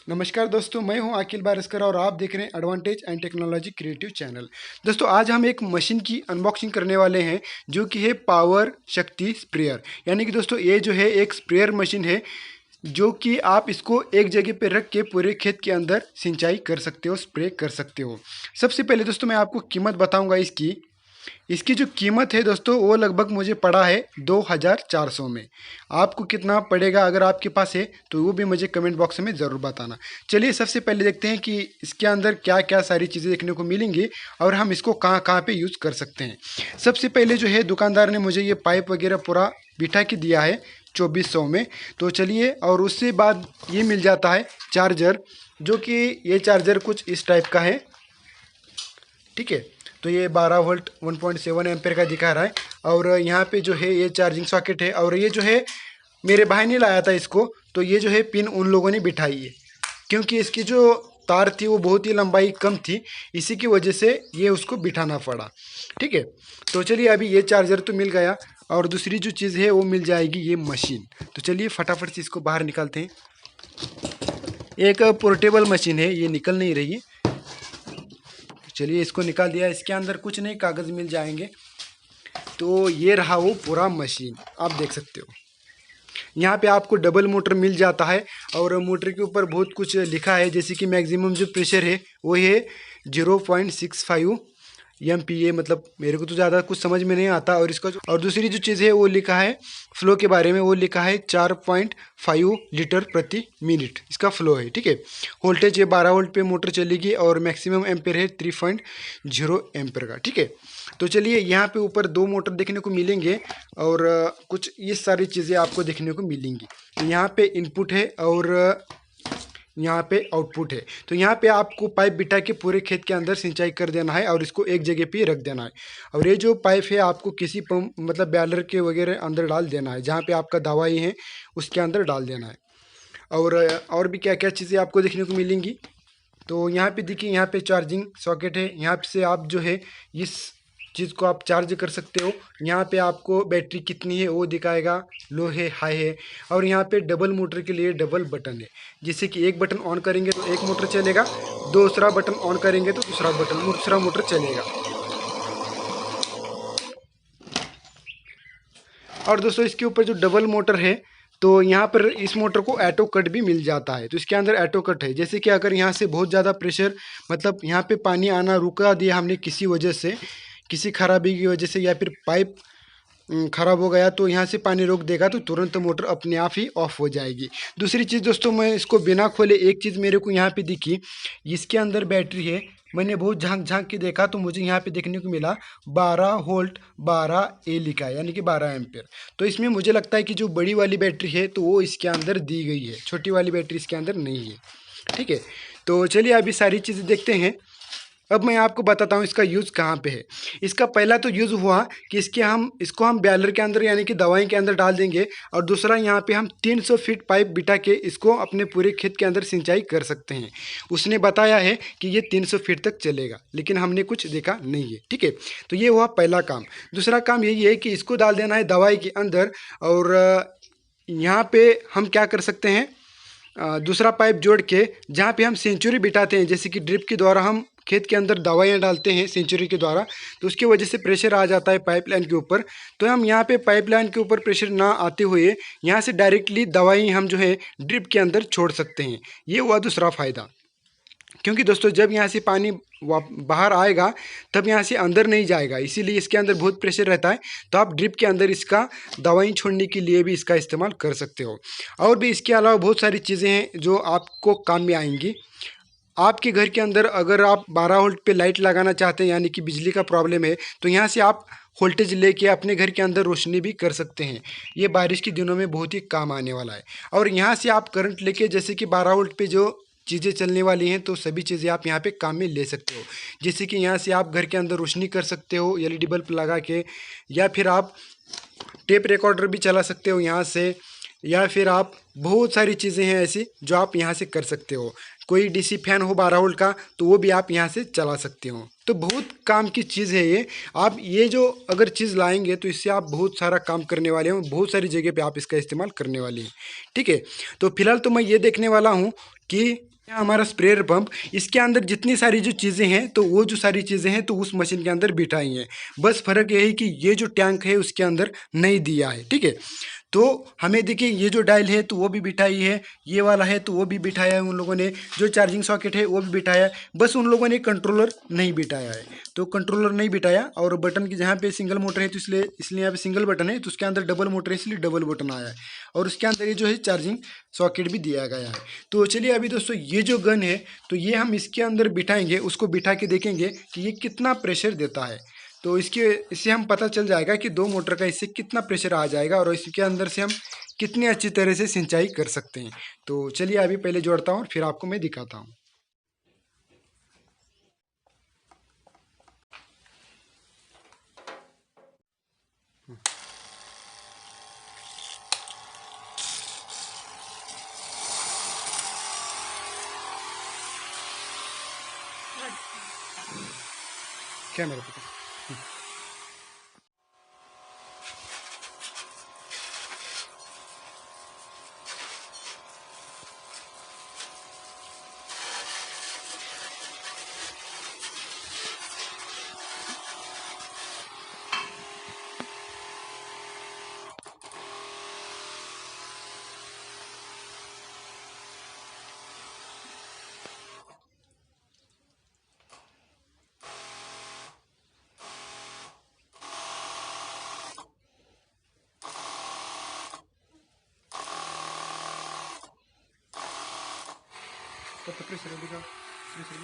नमस्कार दोस्तों, मैं हूं अखिल बारस्कर और आप देख रहे हैं advantage and technology creative channel. दोस्तों आज हम एक मशीन की अनबॉक्सिंग करने वाले हैं जो कि है पावर शक्ति स्प्रेयर। यानी कि दोस्तों ये जो है एक स्प्रेयर मशीन है जो कि आप इसको एक जगह पे रख के पूरे खेत के अंदर सिंचाई कर सकते हो, स्प्रे कर सकते हो। सबसे पहले दोस्तों मैं आपको कीमत बताऊँगा इसकी। इसकी जो कीमत है दोस्तों वो लगभग मुझे पड़ा है 2400 में। आपको कितना पड़ेगा अगर आपके पास है तो वो भी मुझे कमेंट बॉक्स में ज़रूर बताना। चलिए सबसे पहले देखते हैं कि इसके अंदर क्या क्या सारी चीज़ें देखने को मिलेंगी और हम इसको कहाँ कहाँ पे यूज़ कर सकते हैं। सबसे पहले जो है दुकानदार ने मुझे ये पाइप वगैरह पूरा बिठा के दिया है 2400 में। तो चलिए, और उससे बाद ये मिल जाता है चार्जर, जो कि ये चार्जर कुछ इस टाइप का है। ठीक है, तो ये 12 वोल्ट 1.7 एम्पेयर का दिखा रहा है। और यहाँ पे जो है ये चार्जिंग सॉकेट है। और ये जो है मेरे भाई ने लाया था इसको, तो ये जो है पिन उन लोगों ने बिठाई है क्योंकि इसकी जो तार थी वो बहुत ही लंबाई कम थी, इसी की वजह से ये उसको बिठाना पड़ा। ठीक है, तो चलिए अभी ये चार्जर तो मिल गया और दूसरी जो चीज़ है वो मिल जाएगी ये मशीन। तो चलिए फटाफट से इसको बाहर निकालते हैं। एक पोर्टेबल मशीन है, ये निकल नहीं रही है। चलिए इसको निकाल दिया। इसके अंदर कुछ नहीं, कागज़ मिल जाएंगे। तो ये रहा वो पूरा मशीन, आप देख सकते हो। यहाँ पे आपको डबल मोटर मिल जाता है और मोटर के ऊपर बहुत कुछ लिखा है, जैसे कि मैक्सिमम जो प्रेशर है वो है 0.65 MPa। मतलब मेरे को तो ज़्यादा कुछ समझ में नहीं आता। और इसका और दूसरी जो चीज़ है वो लिखा है फ्लो के बारे में, वो लिखा है 4.5 लीटर प्रति मिनट इसका फ्लो है। ठीक है, वोल्टेज है 12 वोल्ट पे मोटर चलेगी और मैक्सिमम एम्पेयर है 3.0 एम्पेयर का। ठीक है, तो चलिए यहाँ पे ऊपर 2 मोटर देखने को मिलेंगे और कुछ ये सारी चीज़ें आपको देखने को मिलेंगी। तो यहाँ पे इनपुट है और यहाँ पे आउटपुट है। तो यहाँ पे आपको पाइप बिठा के पूरे खेत के अंदर सिंचाई कर देना है और इसको एक जगह पे रख देना है। और ये जो पाइप है आपको किसी पंप मतलब बैलर के वगैरह अंदर डाल देना है, जहाँ पे आपका दवाई है उसके अंदर डाल देना है। और भी क्या क्या चीज़ें आपको देखने को मिलेंगी। तो यहाँ पे देखिए, यहाँ पे चार्जिंग सॉकेट है। यहाँ से आप जो है इस चीज़ को आप चार्ज कर सकते हो। यहाँ पे आपको बैटरी कितनी है वो दिखाएगा, लो है, हाई है। और यहाँ पे डबल मोटर के लिए डबल बटन है, जिससे कि एक बटन ऑन करेंगे तो एक मोटर चलेगा, दूसरा बटन ऑन करेंगे तो दूसरा मोटर चलेगा। और दोस्तों इसके ऊपर जो डबल मोटर है तो यहाँ पर इस मोटर को ऑटो कट भी मिल जाता है। तो इसके अंदर ऑटो कट है, जैसे कि अगर यहाँ से बहुत ज़्यादा प्रेशर मतलब यहाँ पे पानी आना रुका दिया हमने किसी वजह से, किसी खराबी की वजह से, या फिर पाइप ख़राब हो गया तो यहाँ से पानी रोक देगा तो तुरंत मोटर अपने आप ही ऑफ हो जाएगी। दूसरी चीज़ दोस्तों, मैं इसको बिना खोले एक चीज़ मेरे को यहाँ पे दिखी, इसके अंदर बैटरी है। मैंने बहुत झांक झांक के देखा तो मुझे यहाँ पे देखने को मिला 12 वोल्ट 12A लिखा है, यानी कि 12 एम्पेयर। तो इसमें मुझे लगता है कि जो बड़ी वाली बैटरी है तो वो इसके अंदर दी गई है, छोटी वाली बैटरी इसके अंदर नहीं है। ठीक है, तो चलिए अभी सारी चीज़ें देखते हैं। अब मैं आपको बताता हूँ इसका यूज़ कहाँ पे है। इसका पहला तो यूज़ हुआ कि इसको हम बैलर के अंदर यानी कि दवाई के अंदर डाल देंगे। और दूसरा यहाँ पे हम 300 फीट पाइप बिठा के इसको अपने पूरे खेत के अंदर सिंचाई कर सकते हैं। उसने बताया है कि ये 300 फीट तक चलेगा, लेकिन हमने कुछ देखा नहीं है। ठीक है, तो ये हुआ पहला काम। दूसरा काम यही है कि इसको डाल देना है दवाई के अंदर। और यहाँ पे हम क्या कर सकते हैं, दूसरा पाइप जोड़ के जहाँ पे हम सेंचुरी बिठाते हैं, जैसे कि ड्रिप के द्वारा हम खेत के अंदर दवाइयाँ डालते हैं सेंचुरी के द्वारा, तो उसकी वजह से प्रेशर आ जाता है पाइपलाइन के ऊपर। तो हम यहाँ पे पाइपलाइन के ऊपर प्रेशर ना आते हुए यहाँ से डायरेक्टली दवाई हम जो है ड्रिप के अंदर छोड़ सकते हैं। ये हुआ दूसरा फ़ायदा, क्योंकि दोस्तों जब यहाँ से पानी बाहर आएगा तब यहाँ से अंदर नहीं जाएगा, इसीलिए इसके अंदर बहुत प्रेशर रहता है। तो आप ड्रिप के अंदर इसका दवाई छोड़ने के लिए भी इसका इस्तेमाल कर सकते हो। और भी इसके अलावा बहुत सारी चीज़ें हैं जो आपको काम में आएंगी। आपके घर के अंदर अगर आप 12 वोल्ट पे लाइट लगाना चाहते हैं, यानी कि बिजली का प्रॉब्लम है, तो यहाँ से आप वोल्टेज लेके अपने घर के अंदर रोशनी भी कर सकते हैं। ये बारिश के दिनों में बहुत ही काम आने वाला है। और यहाँ से आप करंट लेके, जैसे कि 12 वोल्ट पे जो चीज़ें चलने वाली हैं, तो सभी चीज़ें आप यहाँ पे काम में ले सकते हो। जैसे कि यहाँ से आप घर के अंदर रोशनी कर सकते हो LED बल्ब लगा के, या फिर आप टेप रिकॉर्डर भी चला सकते हो यहाँ से, या फिर आप बहुत सारी चीज़ें हैं ऐसी जो आप यहाँ से कर सकते हो। कोई DC फैन हो 12 वोल्ट का तो वो भी आप यहाँ से चला सकते हो। तो बहुत काम की चीज़ है ये। आप ये जो अगर चीज़ लाएंगे तो इससे आप बहुत सारा काम करने वाले हैं, बहुत सारी जगह पे आप इसका इस्तेमाल करने वाले हैं। ठीक है, तो फिलहाल तो मैं ये देखने वाला हूँ कि यहाँ हमारा स्प्रेयर पंप, इसके अंदर जितनी सारी जो चीज़ें हैं तो वो जो सारी चीज़ें हैं तो उस मशीन के अंदर बिठाई हैं। बस फ़र्क यही कि ये जो टैंक है उसके अंदर नहीं दिया है, ठीक है। तो हमें देखिए ये जो डायल है तो वो भी बिठाई है, ये वाला है तो वो भी बिठाया है उन लोगों ने, जो चार्जिंग सॉकेट है वो भी बिठाया है, बस उन लोगों ने कंट्रोलर नहीं बिठाया है। तो कंट्रोलर नहीं बिठाया, और बटन की जहाँ पे सिंगल मोटर है तो इसलिए यहाँ पे सिंगल बटन है, तो उसके अंदर डबल मोटर है इसलिए डबल बटन आया है, और उसके अंदर ये जो है चार्जिंग सॉकेट भी दिया गया है। तो चलिए अभी दोस्तों ये जो गन है तो ये हम इसके अंदर बिठाएंगे, उसको बिठा के देखेंगे कि ये कितना प्रेशर देता है। तो इससे हम पता चल जाएगा कि दो मोटर का इससे कितना प्रेशर आ जाएगा और इसके अंदर से हम कितनी अच्छी तरह से सिंचाई कर सकते हैं। तो चलिए अभी पहले जोड़ता हूँ फिर आपको मैं दिखाता हूँ। क्या मेरे को प्रेशर दिखा, प्रेशर